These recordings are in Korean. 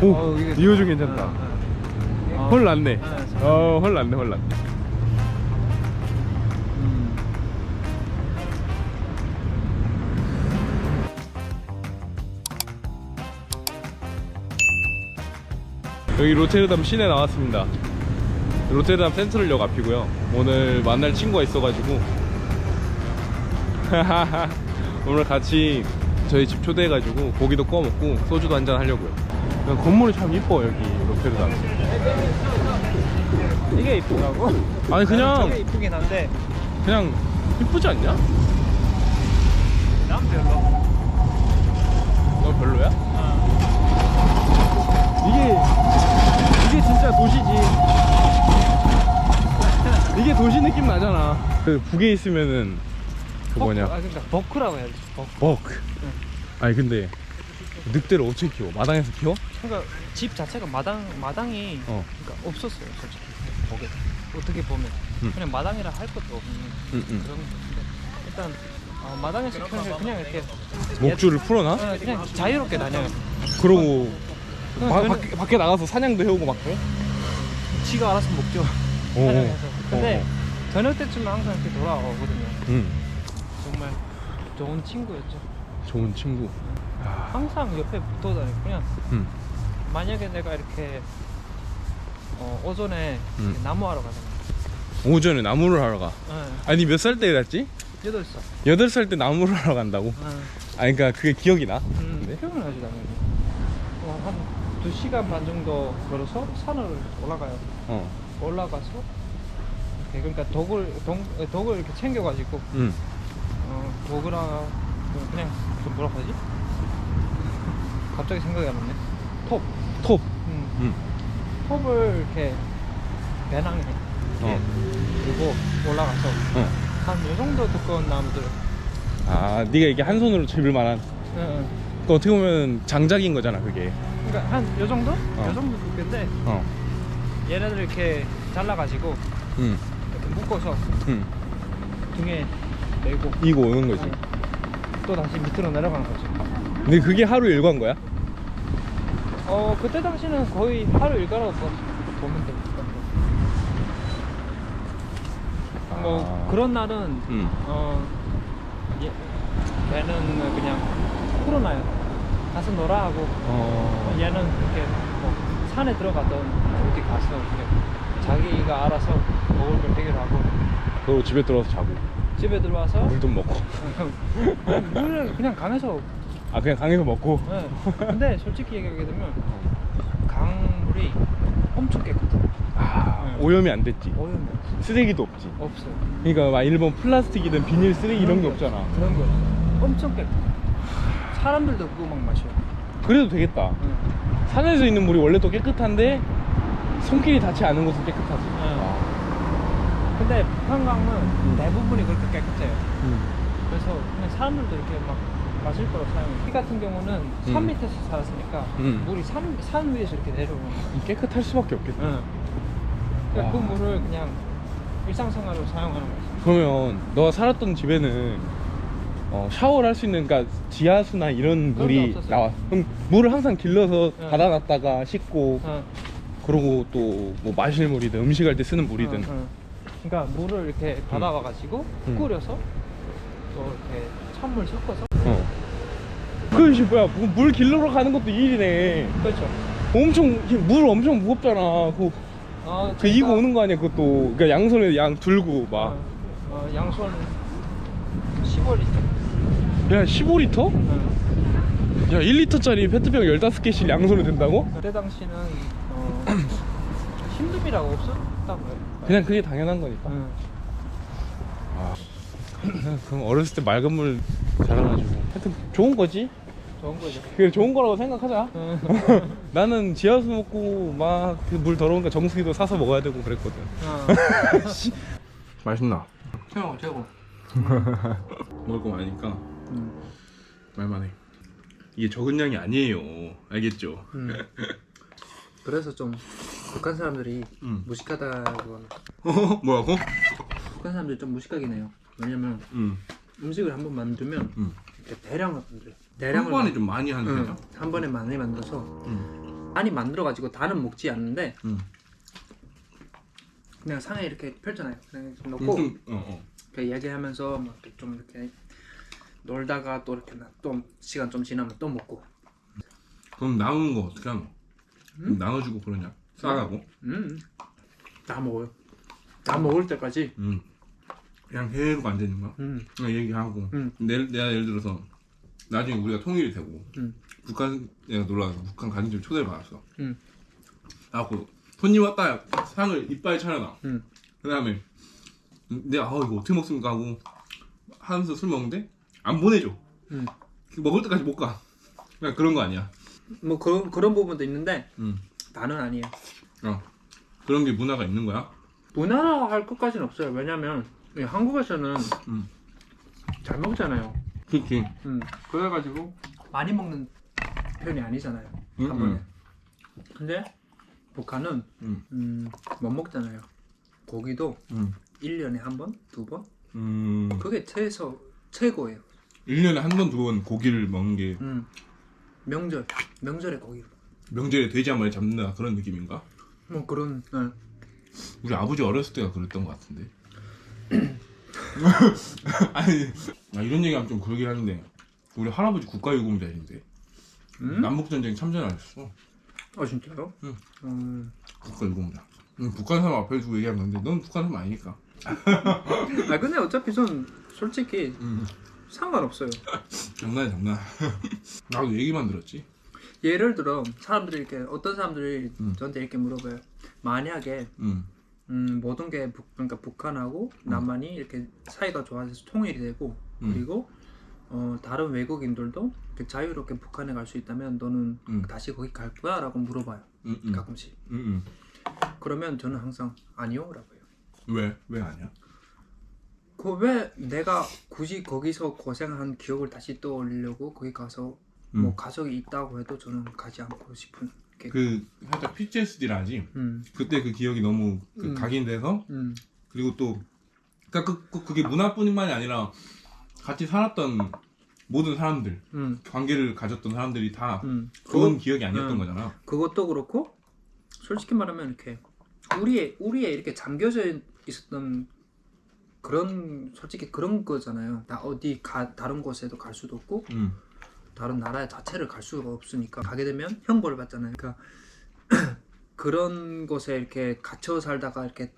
오, 이거 좀 괜찮다. 헐 났네. 헐 났네, 헐 났네. 여기 로테르담 시내 나왔습니다. 로테르담 센트럴역 앞이고요. 오늘 만날 친구가 있어가지고 오늘 같이 저희 집 초대해가지고 고기도 구워 먹고 소주도 한잔 하려고요. 건물이 참 이뻐 여기 로테르담. 이게 이쁘다고? 아니 그냥 저게 이쁘긴 한데 그냥 이쁘지 않냐? 난 별로. 너 별로야? 이게 진짜 도시지. 이게 도시 느낌 나잖아. 그 북에 있으면은 그 뭐냐? 그러니까 버크라고 해야지. 버크. 아니 근데 늑대를 어떻게 키워? 마당에서 키워? 그러니까 집 자체가 마당이 그러니까 없었어요, 솔직히. 거기 어떻게 보면 그냥 마당이라 할 것도 없는 그런 건데 일단 마당에서 키우는 그냥 이렇게 목줄을 풀어놔? 그냥 자유롭게 다녀요. 그러고 저는 밖에 나가서 사냥도 해오고 막 그래? 지가 알아서 먹죠. 사냥해서. 근데 저녁 때쯤에 항상 이렇게 돌아오거든요. 정말 좋은 친구였죠. 좋은 친구. 항상 옆에 붙어 다니고 그냥 만약에 내가 이렇게 오전에 나무하러 가잖아. 오전에 나무를 하러 가. 네. 아니 몇 살 때 갔지? 8살. 8살 때 나무를 하러 간다고? 아니 그러니까 그게 기억이 나? 근데? 기억나지 당연히. 한 2시간 반 정도 걸어서 산을 올라가요. 올라가서 그러니까 독을 이렇게 챙겨가지고 독이랑 그냥 좀 뭐라고 하지? 갑자기 생각이 안 나네. 톱. 톱을 이렇게 배낭에 들고 올라가서 한 요 정도 두꺼운 나무들. 네가 이게 한 손으로 집을 만한. 그 어떻게 보면 장작인 거잖아 그게. 그러니까 한 요 정도? 요 정도 두께인데 얘네들 이렇게 잘라가지고 이렇게 묶어서 등에 메고 이고 오는 거지. 또 다시 밑으로 내려가는 거지. 근데 그게 하루 일과인 거야? 그때 당시는 거의 하루 일과라고 보면 돼. 뭐 그런 날은 얘는 그냥 풀어놔요. 가서 놀아 하고 얘는 이렇게 뭐 산에 들어가던 어디 가서 이렇게 자기가 알아서 먹을 걸 해결하고 그리고 집에 들어와서 자고 집에 들어와서 물도 먹고. 물을 그냥 강에서. 그냥 강에서 먹고? 네. 근데 솔직히 얘기하게 되면 강물이 엄청 깨끗해. 오염이 안 됐지? 오염이 없어. 쓰레기도 없지? 없어요. 그러니까 막 일본 플라스틱이든 비닐 쓰레기 이런 게 없잖아. 그런 거 없어. 엄청 깨끗해. 사람들도 그거 막 마셔. 그래도 되겠다. 산에서 있는 물이 원래 또 깨끗한데 손길이 닿지 않은 곳은 깨끗하지. 근데 북한강은 대부분이 그렇게 깨끗해요. 그래서 그냥 사람들도 이렇게 막 마실 거로 사용해요. 이 같은 경우는 산 밑에서 살았으니까 물이 산 위에서 이렇게 내려오는 거예요. 깨끗할 수밖에 없겠다. 그러니까 그 물을 그냥 일상생활로 사용하는 거지. 그러면 너가 살았던 집에는 샤워를 할 수 있는, 그러니까 지하수나 이런 물이 나와. 그럼 물을 항상 길러서 받아놨다가 씻고 그러고 또 뭐 마실 물이든 음식할 때 쓰는 물이든 그러니까 물을 이렇게 받아와 가지고 끓여서 또 이렇게 찬물 섞어서 그것이 뭐야, 물 길러러 가는 것도 일이네. 그렇죠. 물 엄청 무겁잖아. 그 이고 오는 거 아니야 그것도. 그러니까 양손에 양 들고 막 양손 15리터. 야 15리터? 야 1리터짜리 페트병 15개씩 양손에 든다고? 그때 당시는 힘듦이라고 없었다고요. 그냥 그게 당연한 거니까. 그럼 어렸을 때 맑은 물 자라가지고 하여튼 좋은 거지? 좋은 거죠. 그래, 좋은 거라고 생각하자. 나는 지하수 먹고 막 그 물 더러우니까 정수기도 사서 먹어야 되고 그랬거든. 맛있나? 최고. 먹을 거 많으니까 말만 해. 이게 적은 양이 아니에요. 알겠죠? 그래서 좀 북한 사람들이 무식하다고. 뭐라고? 북한 사람들이 좀 무식하긴 해요. 왜냐면 음식을 한번 만들면 이렇게 대량을 만들어요. 한 번에 좀 많이 하는 거죠? 한 번에 많이 만들어서 많이 만들어가지고 다는 먹지 않는데 음. 그냥 상에 이렇게 펼쳐놔요. 그냥 좀 넣고 이렇게 얘기하면서 막 이렇게 좀 이렇게 놀다가 또 이렇게 또 시간 좀 지나면 또 먹고. 그럼 나오는 거 어떻게 하노? 나눠주고 그러냐? 싸가고? 다 먹어요. 다 먹을 때까지. 그냥 계속 앉아있는 거야? 그냥 얘기하고 내가 예를 들어서 나중에 우리가 통일이 되고 북한 내가 놀러가서 북한 가는 집 초대를 받았어. 그래갖고 손님 왔다 상을 이빨 차려놔. 그 다음에 내가 이거 어떻게 먹습니까 하고 하면서 술 먹는데 안 보내줘. 먹을 때까지 못 가. 그냥 그런 거 아니야? 뭐 그런 부분도 있는데 다는 아니에요. 그런 게 문화가 있는 거야? 문화라 할 것까지는 없어요. 왜냐면 한국에서는 잘 먹잖아요. 그치. 그래가지고 많이 먹는 편이 아니잖아요. 한 번에. 근데 북한은 못 먹잖아요. 고기도 1년에 한 번, 두 번? 그게 최고예요. 1년에 한 번, 두 번 고기를 먹는 게 명절에 고기. 명절에 돼지 한 마리 잡는다 그런 느낌인가? 뭐 그런. 우리 아버지 어렸을 때가 그랬던 것 같은데. 아니 이런 얘기하면 좀 그러긴 하는데 우리 할아버지 국가유공자인데 남북전쟁 참전 안 했어. 아 진짜요? 응. 국가유공자. 북한 사람 앞에 두고 얘기하면 되는데 넌 북한 사람 아니니까. 아 근데 어차피 전 솔직히 상관없어요. 장난. 나도 얘기만 들었지. 예를 들어 사람들이 이렇게 어떤 사람들이 저한테 이렇게 물어봐요. 만약에 모든 게 그러니까 북한하고 남한이 이렇게 사이가 좋아져서 통일이 되고 그리고 다른 외국인들도 이렇게 자유롭게 북한에 갈 수 있다면 너는 다시 거기 갈 거야? 라고 물어봐요. 가끔씩. 그러면 저는 항상 아니요 라고 해요. 왜 아니야? 왜 내가 굳이 거기서 고생한 기억을 다시 떠올리려고 거기 가서 뭐 가족이 있다고 해도 저는 가지 않고 싶은 게 그 살짝 PTSD라지. 그때 그 기억이 너무 각인돼서 그리고 또 그러니까 그게 문화뿐만이 아니라 같이 살았던 모든 사람들 관계를 가졌던 사람들이 다 좋은 기억이 아니었던 거잖아. 그것도 그렇고 솔직히 말하면 이렇게 우리에 이렇게 잠겨져 있었던 그런 솔직히 그런 거잖아요. 나 다른 곳에도 갈 수도 없고 다른 나라 자체를 갈 수가 없으니까 가게 되면 형벌을 받잖아요. 그러니까 그런 곳에 이렇게 갇혀 살다가 이렇게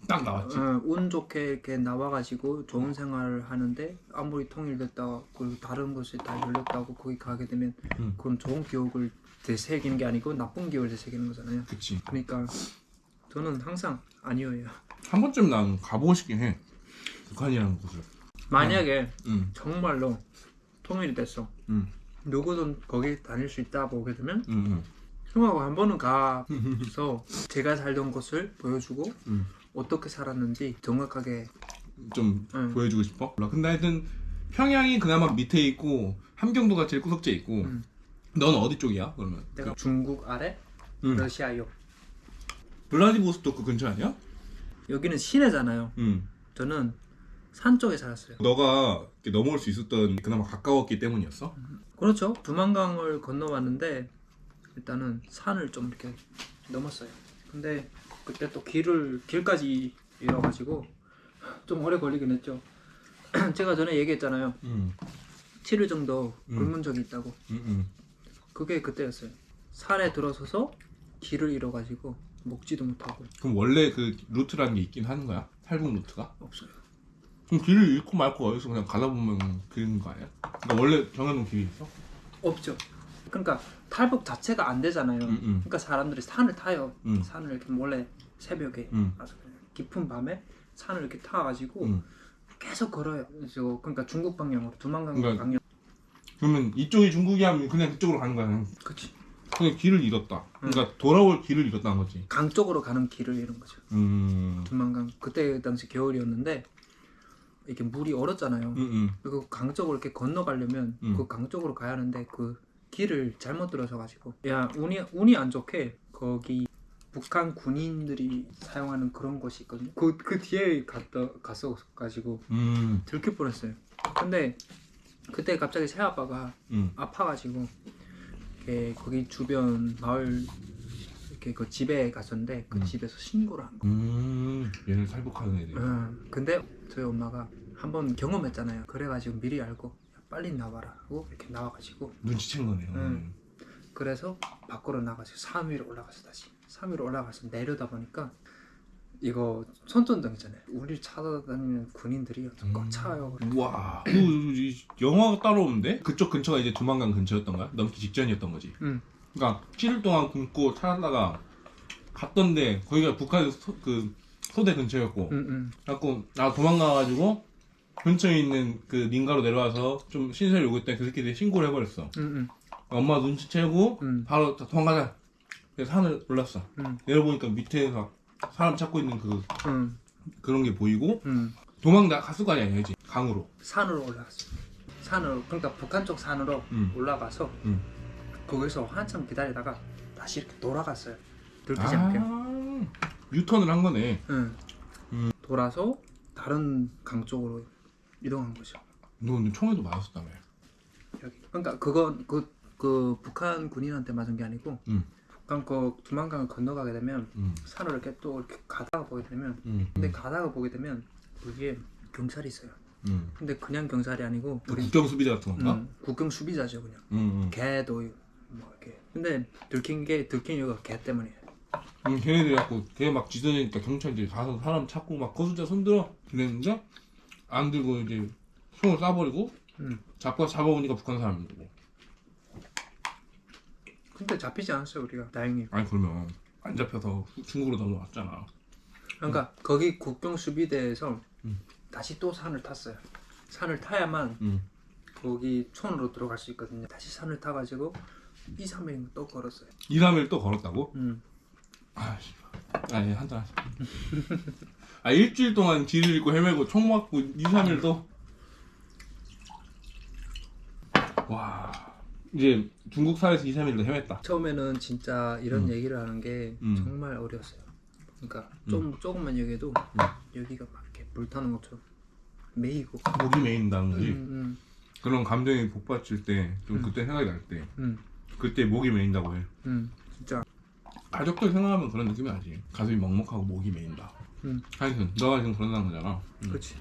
딱 나왔지. 운 좋게 이렇게 나와가지고 좋은 생활을 하는데 아무리 통일됐다 그리고 다른 곳이 다 열렸다고 거기 가게 되면 그건 좋은 기억을 되새기는 게 아니고 나쁜 기억을 되새기는 거잖아요. 그치. 그러니까 저는 항상 아니요예요. 한 번쯤 난 가보고 싶긴 해. 북한이라는 곳을. 만약에 정말로 통일이 됐어. 누구든 거기 다닐 수 있다 보게 되면 형하고 한 번은 가서 제가 살던 곳을 보여주고 어떻게 살았는지 정확하게 좀 보여주고 싶어? 근데 하여튼 평양이 그나마 밑에 있고 함경도가 제일 구석지에 있고 넌 어디 쪽이야 그러면? 내가 중국 아래 러시아 옆. 블라디보스토크 근처 아니야? 여기는 시내잖아요. 저는 산 쪽에 살았어요. 너가 넘어올 수 있었던 그나마 가까웠기 때문이었어? 그렇죠. 두만강을 건너왔는데 일단은 산을 좀 이렇게 넘었어요. 근데 그때 또 길까지 잃어가지고 좀 오래 걸리긴 했죠. 제가 전에 얘기했잖아요. 7일 정도 굶은 적이 있다고. 그게 그때였어요. 산에 들어서서 길을 잃어가지고 먹지도 못하고. 그럼 원래 그 루트라는 게 있긴 하는 거야? 탈북 루트가? 없어요. 그럼 길을 잃고 말고 어디서 그냥 가다 보면 그런 거 아니야? 그러니까 원래 정해놓은 길이 있어? 없죠. 그러니까 탈북 자체가 안 되잖아요. 그러니까 사람들이 산을 타요. 산을 이렇게 몰래 새벽에 아주 깊은 밤에 산을 이렇게 타가지고 계속 걸어요. 그러니까 중국 방향으로 두만강 그러니까, 방향. 그러면 이쪽이 중국이 하면 그냥 그쪽으로 가는 거야. 그치. 그냥 길을 잃었다. 그러니까 돌아올 길을 잃었다는 거지. 강 쪽으로 가는 길을 잃은 거죠. 두만강. 그때 당시 겨울이었는데 이렇게 물이 얼었잖아요. 그리고 강 쪽으로 이렇게 건너가려면 그 강 쪽으로 가야 하는데 그 길을 잘못 들어서 가지고 운이 안 좋게 거기 북한 군인들이 사용하는 그런 곳이 있거든요. 그 뒤에 갔어 가지고 들킬 뻔했어요. 근데 그때 갑자기 새아빠가 아파가지고 이렇게 거기 주변 마을 이렇게 그 집에 갔었는데 그 집에서 신고를 한 거. 얘를 살복하는 애들. 근데 저희 엄마가 한번 경험했잖아요. 그래가지고 미리 알고 야, 빨리 나와라 하고 이렇게 나와가지고 눈치챈 거네요. 그래서 밖으로 나가서 3 위로 올라갔어. 다시 3 위로 올라가서 내려다 보니까 이거 손전등 있잖아요. 우리 찾아다니는 군인들이 꽉 차요. 우와. 영화가 따로 없는데? 그쪽 근처가 이제 두만강 근처였던가? 넘기 직전이었던 거지. 그러니까 7일 동안 굶고 찾았다가 갔던데 거기가 북한 그 소대 근처였고. 그래갖고 나 도망가가지고 근처에 있는 그 민가로 내려와서 좀 신세를 요구했더니 그 새끼들이 신고를 해버렸어. 엄마 눈치채고 바로 도망가자. 그래서 산을 올랐어. 내려보니까 밑에서 사람 찾고 있는 그런 게 보이고 도망 갔을 거 아니야, 이제 강으로. 산으로 올라갔어. 산으로, 그러니까 북한 쪽 산으로 올라가서 거기서 한참 기다리다가 다시 이렇게 돌아갔어요. 들키지 않게. 유턴을 한 거네. 돌아서 다른 강 쪽으로 이동한 거죠. 너 근데 총에도 맞았었다며. 여기. 그러니까 그건 그 북한 군인한테 맞은 게 아니고 북한 그 두만강을 건너가게 되면 산을 이렇게 또 이렇게 가다가 보게 되면 근데 가다가 보게 되면 거기에 경찰이 있어요. 근데 그냥 경찰이 아니고 우리 국경 수비자 같은 건가? 국경 수비자죠 그냥. 개도 뭐 이렇게. 근데 들킨 이유가 개 때문이에요. 걔네들이 갖고 걔 막 지저니까 경찰들이 가서 사람 찾고 막 거수자 손들어 그랬는데 안 들고 이제 총을 쏴버리고 잡아오니까 북한 사람이고. 근데 잡히지 않았어요 우리가 다행히. 아니 그러면 안 잡혀서 중국으로 넘어왔잖아. 그러니까 거기 국경 수비대에서 다시 또 산을 탔어요. 산을 타야만 거기 촌으로 들어갈 수 있거든요. 다시 산을 타가지고 2, 3일 또 걸었어요. 2, 3일 또 걸었다고? 아씨, 아니 한잔 하자. 일주일 동안 길을 잃고 헤매고 총 맞고 2, 3일 또. 와, 이제 중국 사회에서 2, 3일도 헤맸다. 처음에는 진짜 이런 얘기를 하는 게 정말 어려웠어요. 그러니까 조금만 얘기해도 여기가 막 이렇게 불타는 것처럼 메이고 목이 메인다는 거지. 그런 감정이 복받칠 때 좀 그때 생각이 날 때 그때 목이 메인다고 해. 진짜 가족들 생각하면 그런 느낌이 나지. 가슴이 먹먹하고 목이 메인다. 하여튼 너가 지금 그런다는 거잖아. 그렇지.